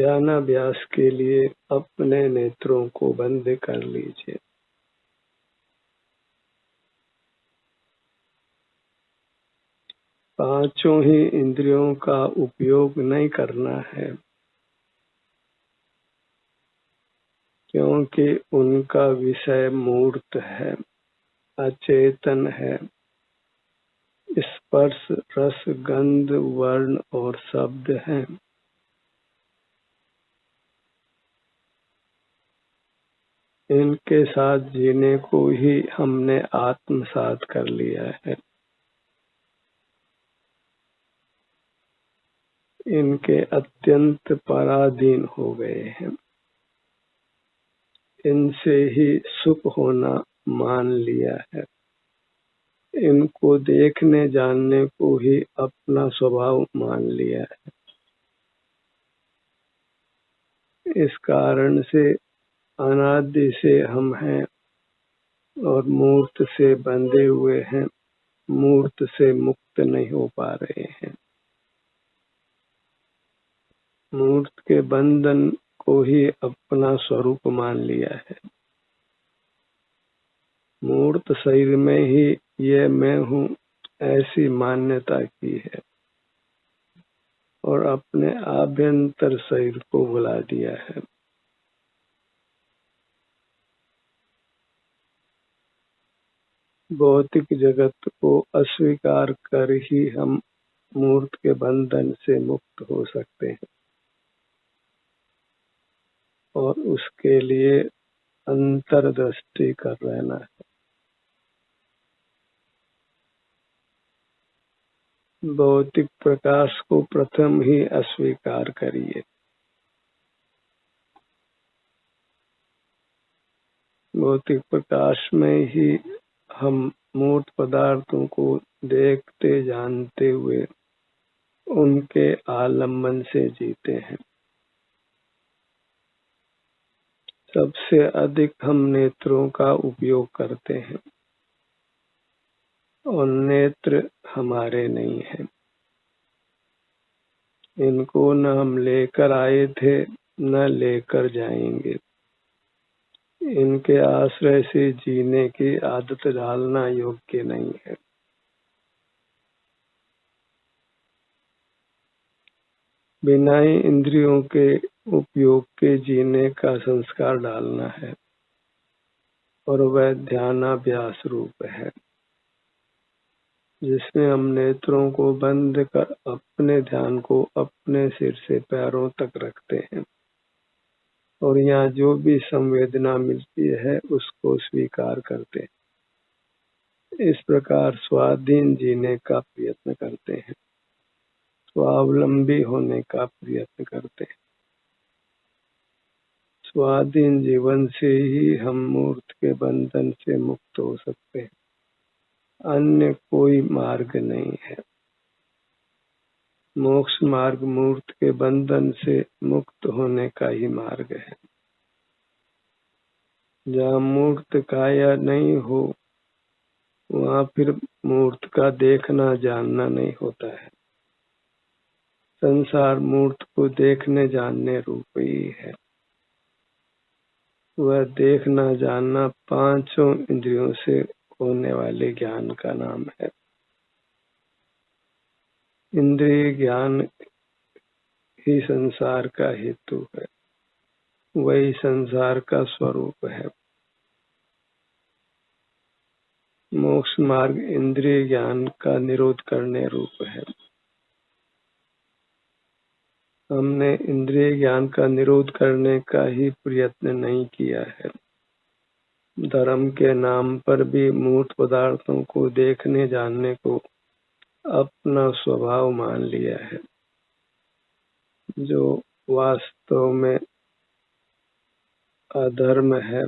ध्यानाभ्यास के लिए अपने नेत्रों को बंद कर लीजिए। पांचों ही इंद्रियों का उपयोग नहीं करना है, क्योंकि उनका विषय मूर्त है, अचेतन है। स्पर्श, रस, गंध, वर्ण और शब्द हैं। इनके साथ जीने को ही हमने आत्मसात कर लिया है। इनके अत्यंत पराधीन हो गए हैं। इनसे ही सुख होना मान लिया है। इनको देखने जानने को ही अपना स्वभाव मान लिया है। इस कारण से अनादि से हम हैं और मूर्त से बंधे हुए हैं, मूर्त से मुक्त नहीं हो पा रहे हैं। मूर्त के बंधन को ही अपना स्वरूप मान लिया है। मूर्त शरीर में ही ये मैं हूँ ऐसी मान्यता की है और अपने आभ्यंतर शरीर को भुला दिया है। भौतिक जगत को अस्वीकार कर ही हम मूर्त के बंधन से मुक्त हो सकते हैं और उसके लिए अंतर्दृष्टि कर रहना है। भौतिक प्रकाश को प्रथम ही अस्वीकार करिए। भौतिक प्रकाश में ही हम मूर्त पदार्थों को देखते जानते हुए उनके आलम्बन से जीते हैं। सबसे अधिक हम नेत्रों का उपयोग करते हैं और नेत्र हमारे नहीं हैं। इनको न हम लेकर आए थे न लेकर जाएंगे। इनके आश्रय से जीने की आदत डालना योग्य नहीं है। बिना ही इंद्रियों के उपयोग के जीने का संस्कार डालना है और वह ध्यानाभ्यास रूप है, जिसमें हम नेत्रों को बंद कर अपने ध्यान को अपने सिर से पैरों तक रखते हैं और यहाँ जो भी संवेदना मिलती है उसको स्वीकार करते हैं। इस प्रकार स्वाधीन जीने का प्रयत्न करते हैं, स्वावलंबी होने का प्रयत्न करते हैं। स्वाधीन जीवन से ही हम मूर्त के बंधन से मुक्त हो सकते हैं। अन्य कोई मार्ग नहीं है। मोक्ष मार्ग मूर्त के बंधन से मुक्त होने का ही मार्ग है। जहाँ मूर्त काया नहीं हो वहाँ फिर मूर्त का देखना जानना नहीं होता है। संसार मूर्त को देखने जानने रूप ही है। वह देखना जानना पांचों इंद्रियों से होने वाले ज्ञान का नाम है। इंद्रिय ज्ञान ही संसार का हेतु है, वही संसार का स्वरूप है। मोक्ष मार्ग इंद्रिय ज्ञान का निरोध करने रूप है। हमने इंद्रिय ज्ञान का निरोध करने का ही प्रयत्न नहीं किया है। धर्म के नाम पर भी मूर्त पदार्थों को देखने जानने को अपना स्वभाव मान लिया है, जो वास्तव में अधर्म है,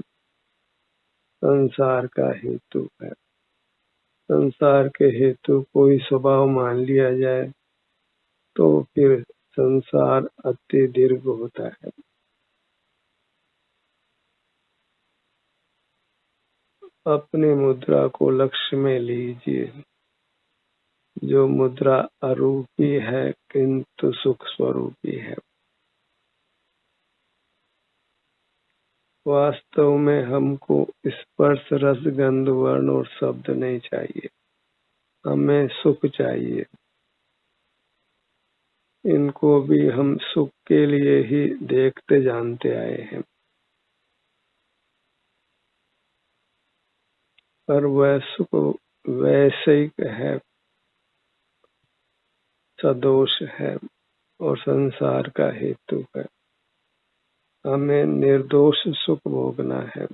संसार का हेतु है। संसार के हेतु कोई स्वभाव मान लिया जाए तो फिर संसार अति दीर्घ होता है। अपनी मुद्रा को लक्ष्य में लीजिए, जो मुद्रा अरूपी है किंतु सुख स्वरूपी है। वास्तव में हमको स्पर्श, रस, गंध, वर्ण और शब्द नहीं चाहिए, हमें सुख चाहिए। इनको भी हम सुख के लिए ही देखते जानते आए हैं, पर वह सुख वैश्विक है, सदोष है और संसार का हेतु है। हमें निर्दोष सुख भोगना है।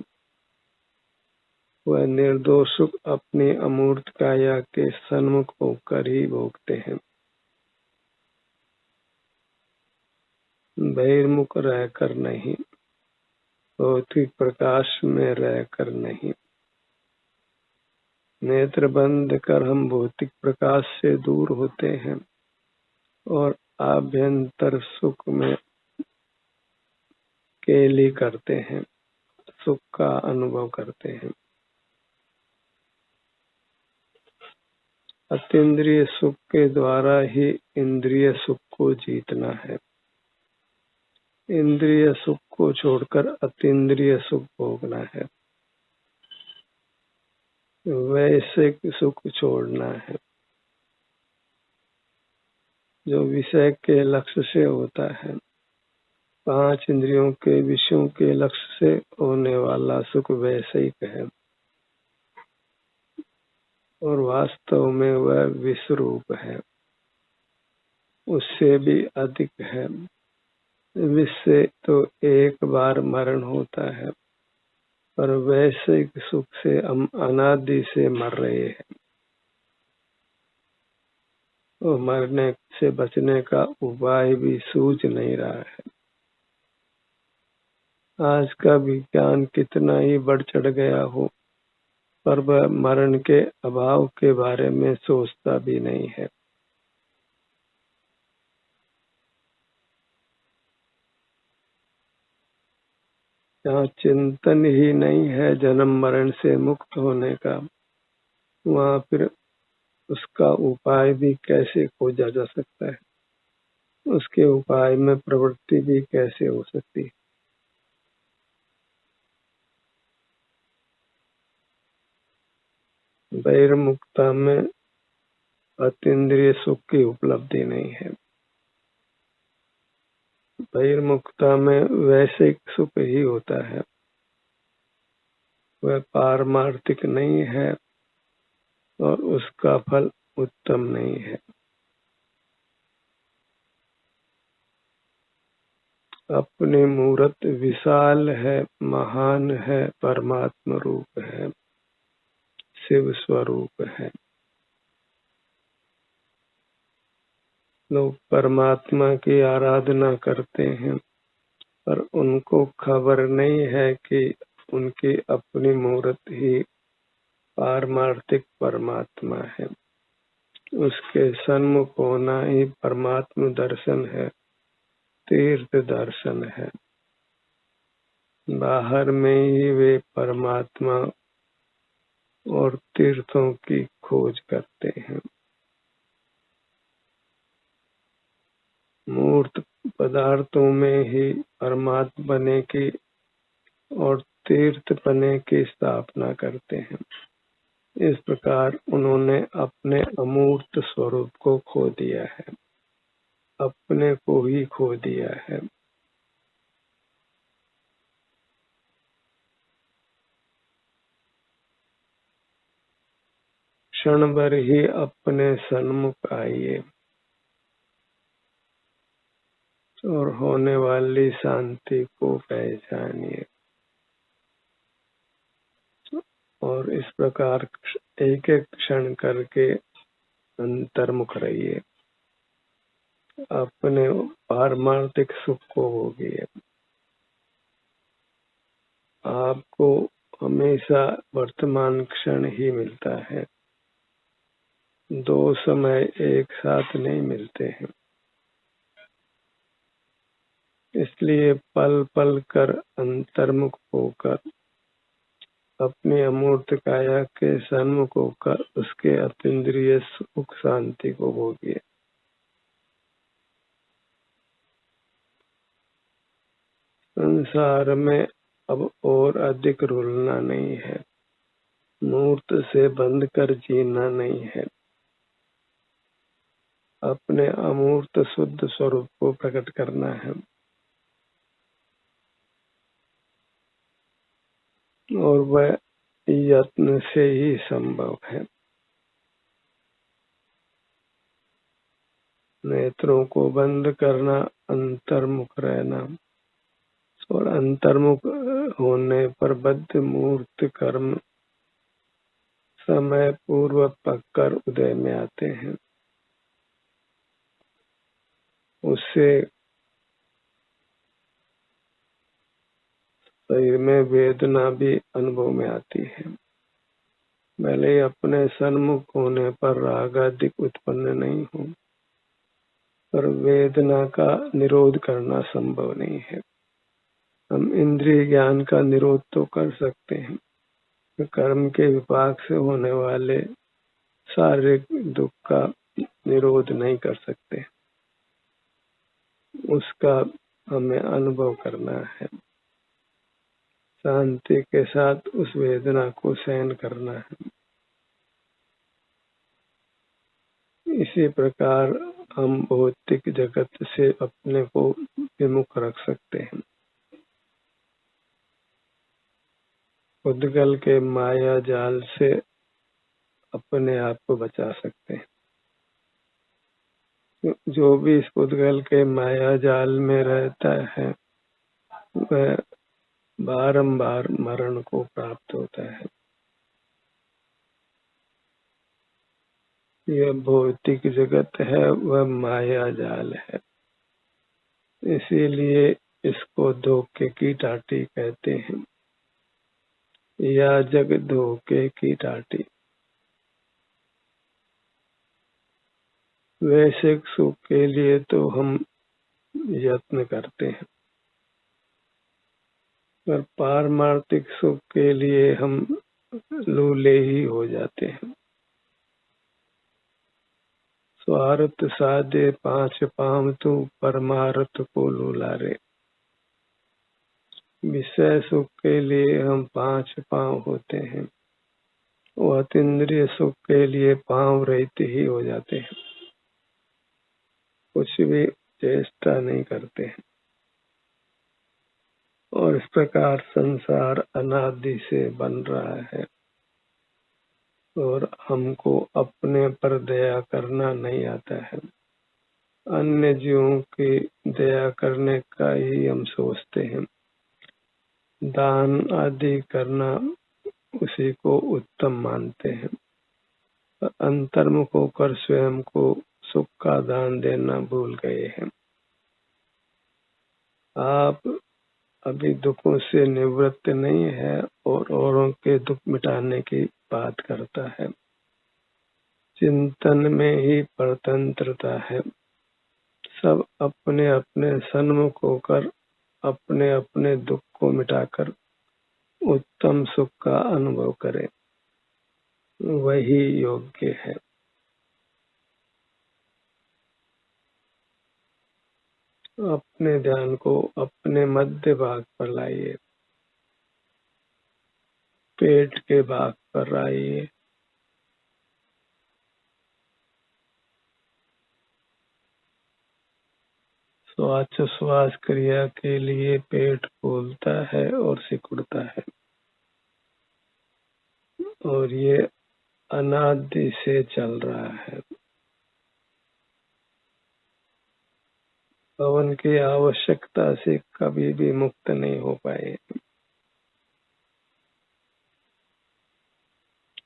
वह निर्दोष सुख अपनी अमूर्त काया के सन्मुख होकर ही भोगते हैं, बहिर्मुख रहकर नहीं, भौतिक प्रकाश में रहकर नहीं। नेत्र बंद कर हम भौतिक प्रकाश से दूर होते हैं और आभ्यंतर सुख में केली करते हैं, सुख का अनुभव करते हैं। अतीन्द्रिय सुख के द्वारा ही इंद्रिय सुख को जीतना है। इंद्रिय सुख को छोड़कर अतीन्द्रिय सुख भोगना है, वैश्विक सुख छोड़ना है, जो विषय के लक्ष्य से होता है। 5 इंद्रियों के विषयों के लक्ष्य से होने वाला सुख वैश्विक है और वास्तव में वह विश्वरूप है, उससे भी अधिक है। विश्व से तो एक बार मरण होता है, पर वैश्विक सुख से हम अनादि से मर रहे हैं और मरने से बचने का उपाय भी सूझ नहीं रहा है। आज का विज्ञान कितना ही बढ़ चढ़ गया हो, पर वह मरण के अभाव के बारे में सोचता भी नहीं है। जहाँ चिंतन ही नहीं है जन्म मरण से मुक्त होने का, वहाँ फिर उसका उपाय भी कैसे खोजा जा सकता है, उसके उपाय में प्रवृत्ति भी कैसे हो सकती है। बहिर्मुखता में अतीन्द्रिय सुख की उपलब्धि नहीं है। बहिर्मुखता में वैश्विक सुख ही होता है, वह पारमार्थिक नहीं है और उसका फल उत्तम नहीं है। अपनी मूर्त विशाल है, महान है, परमात्मा रूप है, शिव स्वरूप है। लोग परमात्मा की आराधना करते हैं, पर उनको खबर नहीं है कि उनकी अपनी मूर्त ही पारमार्थिक परमात्मा है। उसके सन्मुख होना ही परमात्मा दर्शन है, तीर्थ दर्शन है। बाहर में ही वे परमात्मा और तीर्थों की खोज करते हैं। मूर्त पदार्थों में ही परमात्मा बने की और तीर्थ बने की स्थापना करते हैं। इस प्रकार उन्होंने अपने अमूर्त स्वरूप को खो दिया है, अपने को ही खो दिया है। क्षण भर ही अपने सन्मुख आइए और होने वाली शांति को पहचानिए और इस प्रकार एक एक क्षण करके अंतर्मुख रहिए, अपने पारमार्थिक सुख को भोगिए। आपको हमेशा वर्तमान क्षण ही मिलता है, 2 समय एक साथ नहीं मिलते हैं। इसलिए पल पल कर अंतर्मुख होकर अपनी अमूर्त काया के सन्मुख होकर उसके अतीन्द्रिय सुख शांति को भोगिए। संसार में अब और अधिक रुलना नहीं है, मूर्त से बंध कर जीना नहीं है, अपने अमूर्त शुद्ध स्वरूप को प्रकट करना है। और वह यत्न से ही संभव है। नेत्रों को बंद करना, अंतर्मुख रहना, और अंतर्मुख होने पर बद्ध मूर्त कर्म समय पूर्व पककर उदय में आते हैं। उससे शरीर में वेदना भी अनुभव में आती है। भले ही अपने सन्मुख होने पर राग अधिक उत्पन्न नहीं हो, पर वेदना का निरोध करना संभव नहीं है। हम इंद्रिय ज्ञान का निरोध तो कर सकते हैं, कर्म के विपाक से होने वाले शारीरिक दुख का निरोध नहीं कर सकते। उसका हमें अनुभव करना है, शांति के साथ उस वेदना को सहन करना है। इसी प्रकार हम भौतिक जगत से अपने को विमुख रख सकते हैं, उद्गल के माया जाल से अपने आप को बचा सकते हैं। जो भी इस उद्गल के माया जाल में रहता है वह बारंबार मरण को प्राप्त होता है। यह भौतिक जगत है, वह माया जाल है, इसीलिए इसको धोखे की टाटी कहते हैं, या जग धोखे की टाटी। वैश्विक सुख के लिए तो हम यत्न करते हैं, पर पारमार्थिक सुख के लिए हम लूले ही हो जाते हैं। स्वार्थ साधे पांच पांव तू, परमार्थ को लूला रे। विषय सुख के लिए हम पांच पांव होते हैं, वो अतीन्द्रिय सुख के लिए पांव रहित ही हो जाते हैं, कुछ भी चेष्टा नहीं करते हैं। और इस प्रकार संसार अनादि से बन रहा है, और हमको अपने पर दया करना नहीं आता है। अन्य जीवों की दया करने का ही हम सोचते हैं, दान आदि करना उसी को उत्तम मानते हैं। अंतर्मुख होकर स्वयं को सुख का दान देना भूल गए हैं। आप अभी दुखों से निवृत्त नहीं है और औरों के दुख मिटाने की बात करता है। चिंतन में ही परतंत्रता है। सब अपने अपने सन्मुख होकर अपने अपने दुख को मिटाकर उत्तम सुख का अनुभव करें, वही योग्य है। अपने ध्यान को अपने मध्य भाग पर लाइए, पेट के भाग पर लाइए, श्वास क्रिया के लिए पेट फूलता है और सिकुड़ता है, और ये अनादि से चल रहा है। पवन की आवश्यकता से कभी भी मुक्त नहीं हो पाए।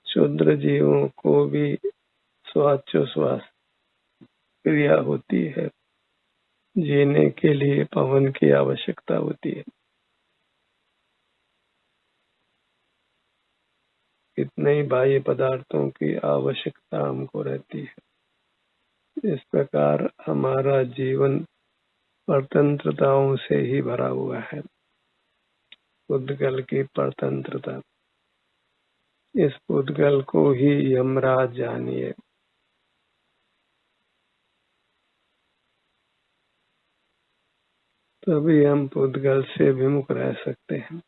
क्षुद्र जीवों को भी श्वास क्रिया होती है, जीने के लिए पवन की आवश्यकता होती है। कितने ही बाह्य पदार्थों की आवश्यकता हमको रहती है। इस प्रकार हमारा जीवन परतंत्रताओं से ही भरा हुआ है। उद्गल की परतंत्रता, इस उद्गल को ही यमराज जानिए। तभी हम उद्गल से विमुख रह सकते हैं।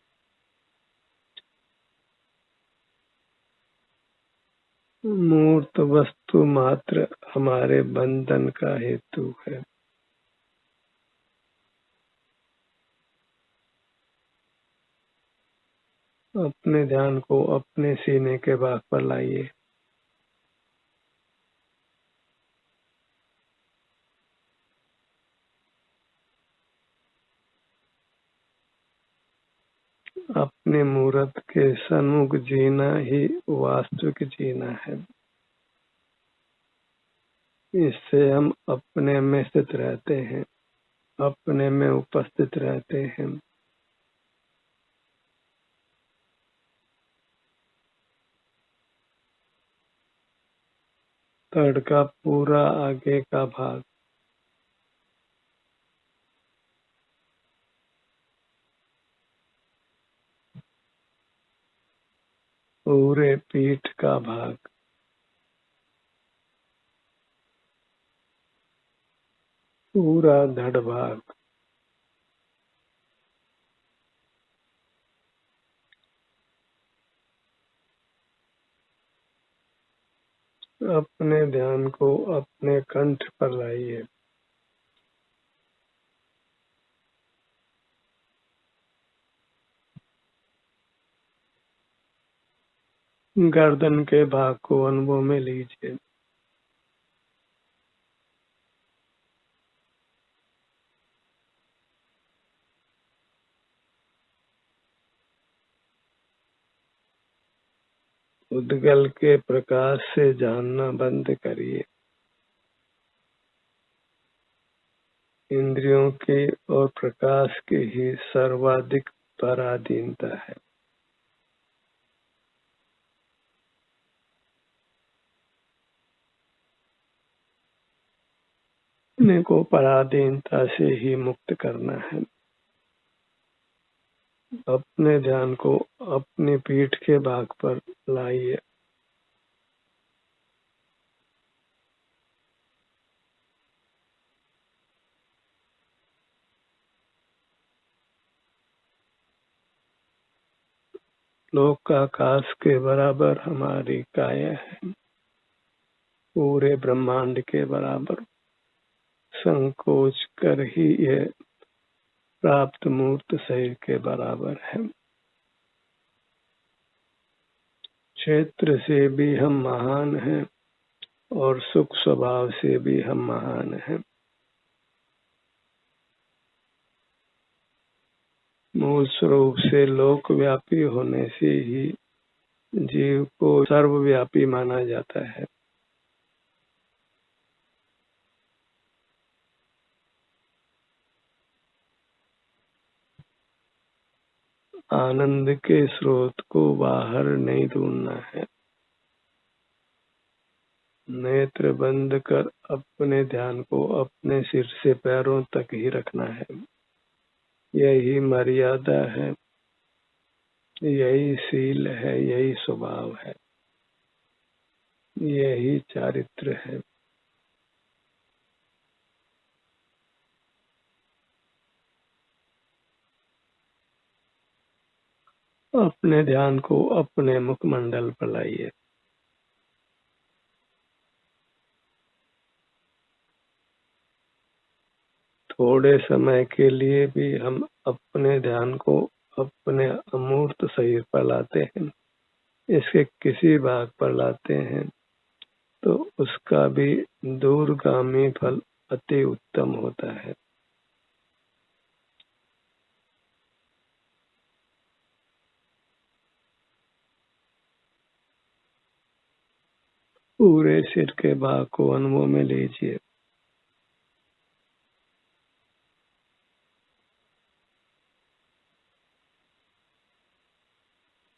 मूर्त वस्तु मात्र हमारे बंधन का हेतु है। अपने ध्यान को अपने सीने के भाग पर लाइए। अपने मूर्त के सन्मुख जीना ही वास्तविक जीना है। इससे हम अपने में स्थित रहते हैं, अपने में उपस्थित रहते हैं। धड़ का पूरा आगे का भाग, पूरे पीठ का भाग, पूरा धड़ भाग, अपने ध्यान को अपने कंठ पर लाइए। गर्दन के भाग को अनुभव में लीजिए। उद्गल के प्रकाश से जानना बंद करिए। इंद्रियों की और प्रकाश की ही सर्वाधिक पराधीनता है। अपने को पराधीनता से ही मुक्त करना है। अपने ध्यान को अपनी पीठ के भाग पर लाइए। लोक का आकाश के बराबर हमारी काया है, पूरे ब्रह्मांड के बराबर। संकोच कर ही यह प्राप्त मूर्त शरीर के बराबर है। क्षेत्र से भी हम महान हैं और सुख स्वभाव से भी हम महान हैं। मूल स्वरूप से लोकव्यापी होने से ही जीव को सर्वव्यापी माना जाता है। आनंद के स्रोत को बाहर नहीं ढूंढना है। नेत्र बंद कर अपने ध्यान को अपने सिर से पैरों तक ही रखना है। यही मर्यादा है, यही शील है, यही स्वभाव है, यही चारित्र है। अपने ध्यान को अपने मुखमंडल पर लाइए। थोड़े समय के लिए भी हम अपने ध्यान को अपने अमूर्त शरीर पर लाते हैं, इसके किसी भाग पर लाते हैं तो उसका भी दूरगामी फल अति उत्तम होता है। पूरे सिर के भाग को अनुभव में लीजिए।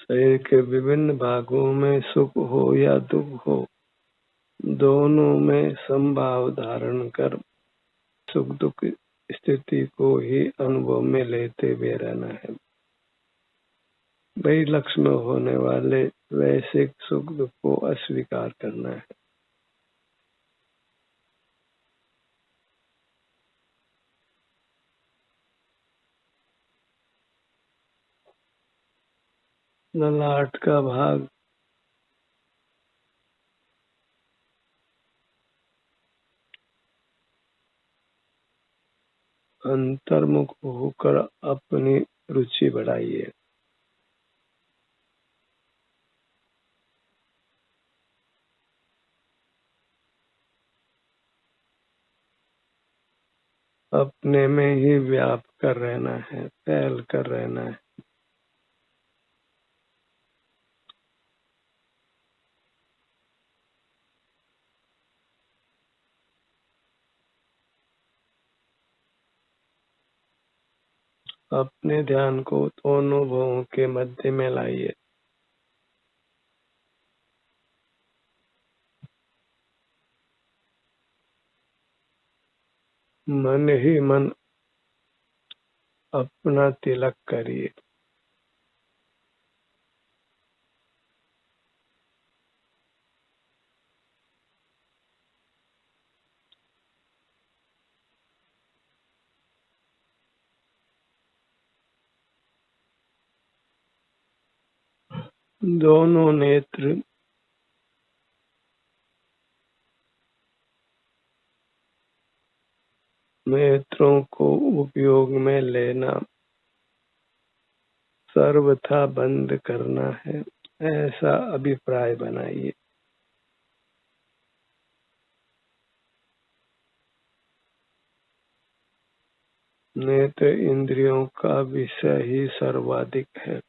शरीर के विभिन्न भागों में सुख हो या दुख हो, दोनों में समभाव धारण कर सुख दुख स्थिति को ही अनुभव में लेते हुए रहना है। वही लक्ष्य में होने वाले वैसे सुख दुख को अस्वीकार करना है। ललाट का भाग अंतर्मुख होकर अपनी रुचि बढ़ाइए। अपने में ही व्याप कर रहना है, फैल कर रहना है। अपने ध्यान को दोनों भवों के मध्य में लाइए। मन ही मन अपना तिलक करिए। दोनों नेत्रों को उपयोग में लेना सर्वथा बंद करना है, ऐसा अभिप्राय बनाइए। नेत्र इंद्रियों का विषय ही सर्वाधिक है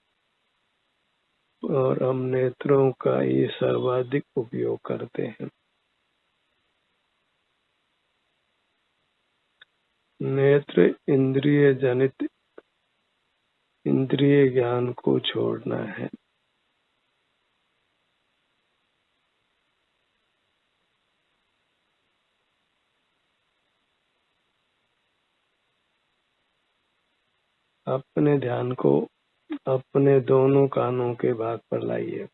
और हम नेत्रों का ही सर्वाधिक उपयोग करते हैं। नेत्र इंद्रिय जनित इंद्रिय ज्ञान को छोड़ना है। अपने ध्यान को अपने दोनों कानों के भाग पर लाइए।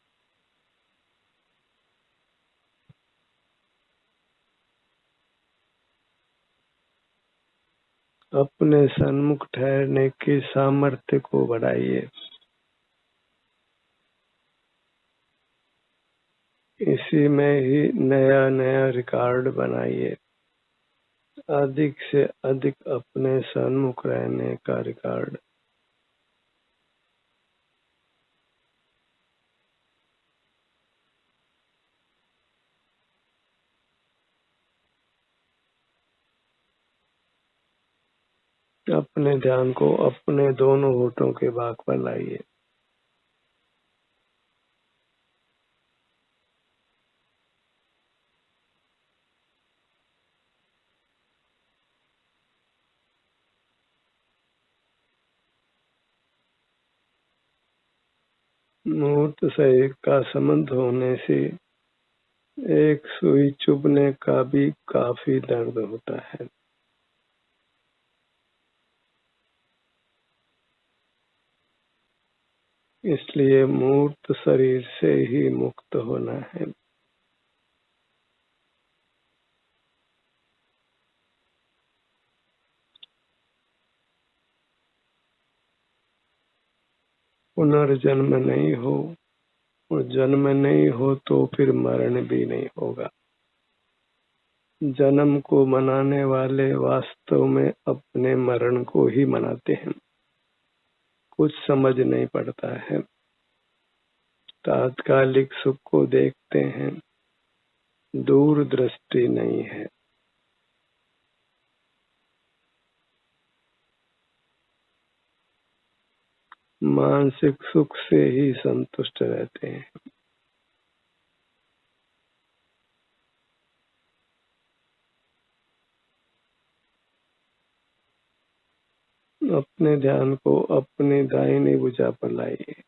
अपने सन्मुख ठहरने की सामर्थ्य को बढ़ाइए। इसी में ही नया नया रिकॉर्ड बनाइए। अधिक से अधिक अपने सन्मुख रहने का रिकॉर्ड। अपने ध्यान को अपने दोनों होठों के भाग पर लाइए। मूर्त शरीर का संबंध होने से एक सुई चुभने का भी काफी दर्द होता है। इसलिए मूर्त शरीर से ही मुक्त होना है। पुनर्जन्म नहीं हो और जन्म नहीं हो तो फिर मरण भी नहीं होगा। जन्म को मनाने वाले वास्तव में अपने मरण को ही मनाते हैं। कुछ समझ नहीं पड़ता है, तात्कालिक सुख को देखते हैं, दूरदृष्टि नहीं है। मानसिक सुख से ही संतुष्ट रहते हैं। अपने ध्यान को अपनी दाहिनी भुजा पर लाइए।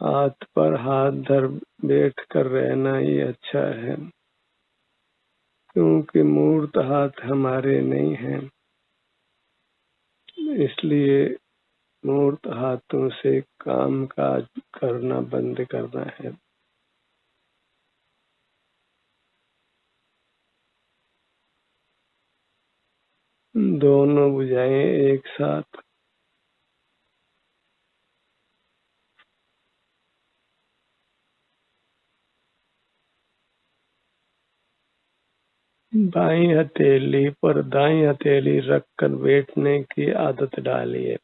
हाथ पर हाथ धर बैठ कर रहना ही अच्छा है, क्योंकि मूर्त हाथ हमारे नहीं हैं। इसलिए मूर्त हाथों से काम काज करना बंद करना है। दोनों भुजाएं एक साथ बाईं हथेली पर दाईं हथेली रखकर बैठने की आदत डालिए।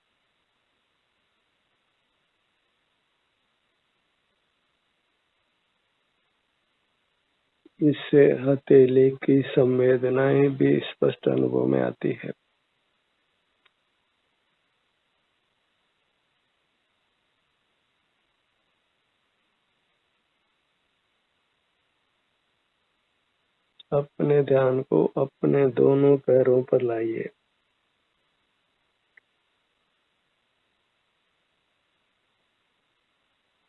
इससे हथेली की संवेदनाएं भी स्पष्ट अनुभव में आती है। अपने ध्यान को अपने दोनों पैरों पर लाइए।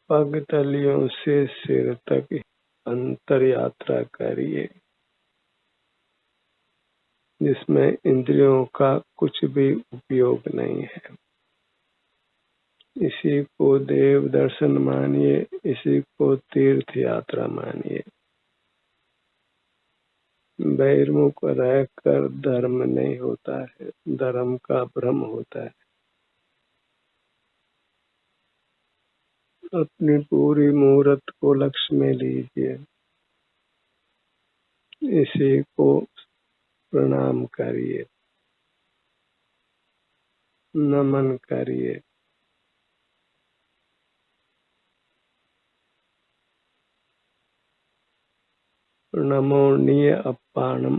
पग तलियों से सिर तक अंतर यात्रा करिए, जिसमें इंद्रियों का कुछ भी उपयोग नहीं है। इसी को देव दर्शन मानिए, इसी को तीर्थ यात्रा मानिए। बहिर्मुख रहकर धर्म नहीं होता है, धर्म का भ्रम होता है। अपनी पूरी मूर्त को लक्ष्य में लीजिए, इसी को प्रणाम करिए, नमन करिए। नमोनीय अप्पाणम,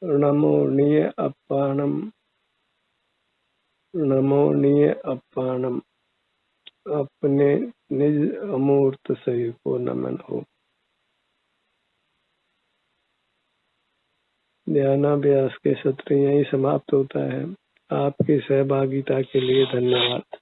नमोनीय अप्पाणम, नमोनीय अप्पाणम। अपने निज अमूर्त शरीर को नमन हो। ध्यानाभ्यास के सत्र यहीं समाप्त होता है। आपकी सहभागिता के लिए धन्यवाद।